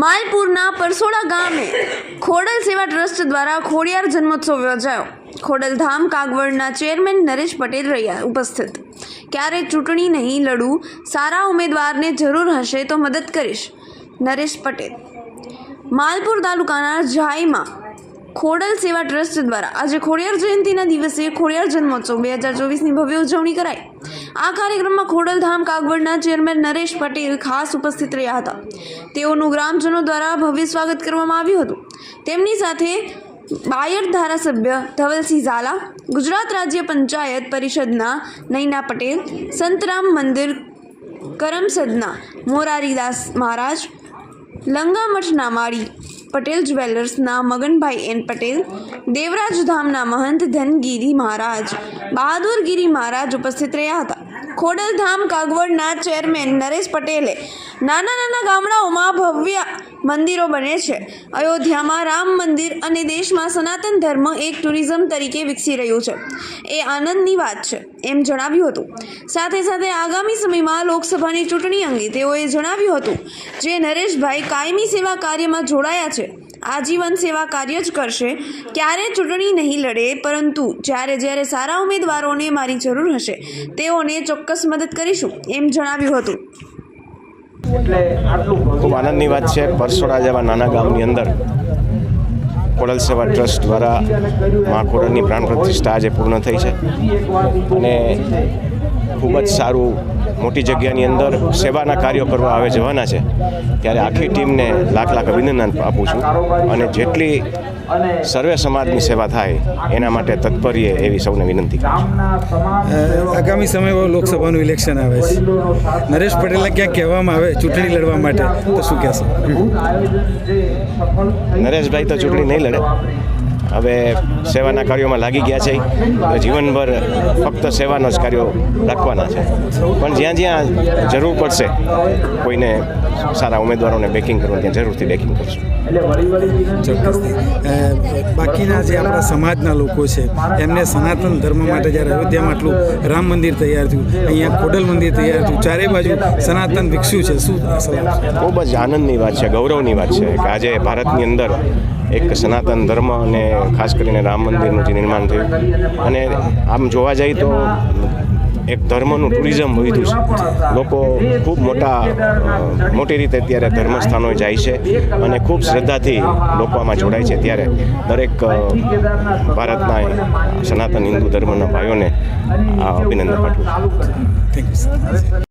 માલપુરના પરસોડા ગામે ખોડલ સેવા ટ્રસ્ટ દ્વારા ખોડિયાર જન્મોત્સવ યોજાયો। ખોડલધામ કાગવડના ચેરમેન નરેશ પટેલ રહ્યા ઉપસ્થિત। ક્યારેય ચૂંટણી નહીં લડું, સારા ઉમેદવારને જરૂર હશે તો મદદ કરીશ, નરેશ પટેલ। માલપુર તાલુકાના જાઈમાં ખોડલ સેવા ટ્રસ્ટ દ્વારા આજે ખોડિયાર જયંતિના દિવસે ખોડિયાર જન્મોત્સવ 2024ની ભવ્ય ઉજવણી કરાઈ। આ કાર્યક્રમમાં ખોડલધામ કાગવડના ચેરમેન નરેશ પટેલ ખાસ ઉપસ્થિત રહ્યા હતા। તેઓનું ગ્રામજનો દ્વારા ભવ્ય સ્વાગત કરવામાં આવ્યું હતું। તેમની સાથે બાયડ ધારાસભ્ય ધવલસિંહ ઝાલા, ગુજરાત રાજ્ય પંચાયત પરિષદના નૈના પટેલ, સંતરામ મંદિર કરમસદના મોરારીદાસ મહારાજ, લંગામઠના માળી પટેલ જ્વેલર્સના મગનભાઈ એન પટેલ, દેવરાજ ધામના મહંત ધનગીરી મહારાજ, બહાદુરગીરી મહારાજ ઉપસ્થિત રહ્યા હતા। ખોડલધામ કાગવડના ચેરમેન નરેશ પટેલે નાના ગામડાઓમાં ભવ્ય મંદિરો બને છે। અયોધ્યામાં રામ મંદિર અને દેશમાં સનાતન ધર્મ એક ટુરિઝમ તરીકે વિકસી રહ્યું છે, એ આનંદની વાત છે, એમ જણાવ્યું હતું। સાથે સાથે આગામી સમયમાં લોકસભાની ચૂંટણી અંગે તેઓએ જણાવ્યું હતું, જે નરેશભાઈ કાયમી સેવા કાર્યમાં જોડાયા છે, આજીવન સેવા કાર્ય જ કરશે, ક્યારે ચૂંટણી નહીં લડે, પરંતુ જ્યારે સારા ઉમેદવારોને મારી જરૂર હશે તેઓને ચોક્કસ મદદ કરીશું, એમ જણાવ્યું હતું। ખૂબ આનંદની વાત છે। પરસોડા જેવા નાના ગામની અંદર ખોડલ સેવા ટ્રસ્ટ દ્વારા મા ખોડલની પ્રાણ પ્રતિષ્ઠા આજે પૂર્ણ થઈ છે અને ખૂબ જ સારું મોટી જગ્યાની અંદર સેવાના કાર્યો કરવા આવે જવાના છે, ત્યારે આખી ટીમને લાખ અભિનંદન આપું છું અને જેટલી સર્વે સમાજની સેવા થાય એના માટે તત્પર્ય એવી સૌને વિનંતી કરું છું। આગામી સમયમાં લોકસભાનું ઇલેક્શન આવે છે, નરેશ પટેલને ક્યાંક કહેવામાં આવે ચૂંટણી લડવા માટે તો શું કહેશો? નરેશભાઈ તો ચૂંટણી નહીં લડે, હવે સેવાના કાર્યોમાં લાગી ગયા છે, જીવનભર ફક્ત સેવાના જ કાર્યો રાખવાના છે, પણ જ્યાં જરૂર પડશે કોઈને સારા ઉમેદવારોને બેકિંગ કરવું ત્યાં જરૂરથી બેકિંગ કરશું। ચોક્કસથી બાકીના જે આપણા સમાજના લોકો છે એમને સનાતન ધર્મ માટે જ્યારે અયોધ્યામાં આટલું રામ મંદિર તૈયાર થયું, અહીંયા ખોડલ મંદિર તૈયાર થયું, ચારે બાજુ સનાતન વિકસ્યું છે, શું ખૂબ જ આનંદની વાત છે, ગૌરવની વાત છે કે આજે ભારતની અંદર એક સનાતન ધર્મ અને ખાસ કરીને રામ મંદિરનું જે નિર્માણ થયું અને આમ જોવા જઈએ તો એક ધર્મનું ટુરિઝમ વધ્યું છે। લોકો ખૂબ મોટી રીતે અત્યારે ધર્મસ્થાનોએ જાય છે અને ખૂબ શ્રદ્ધાથી લોકો આમાં જોડાય છે, ત્યારે દરેક ભારતના સનાતન હિન્દુ ધર્મના ભાઈઓને અભિનંદન પાઠવું છું। Thank you.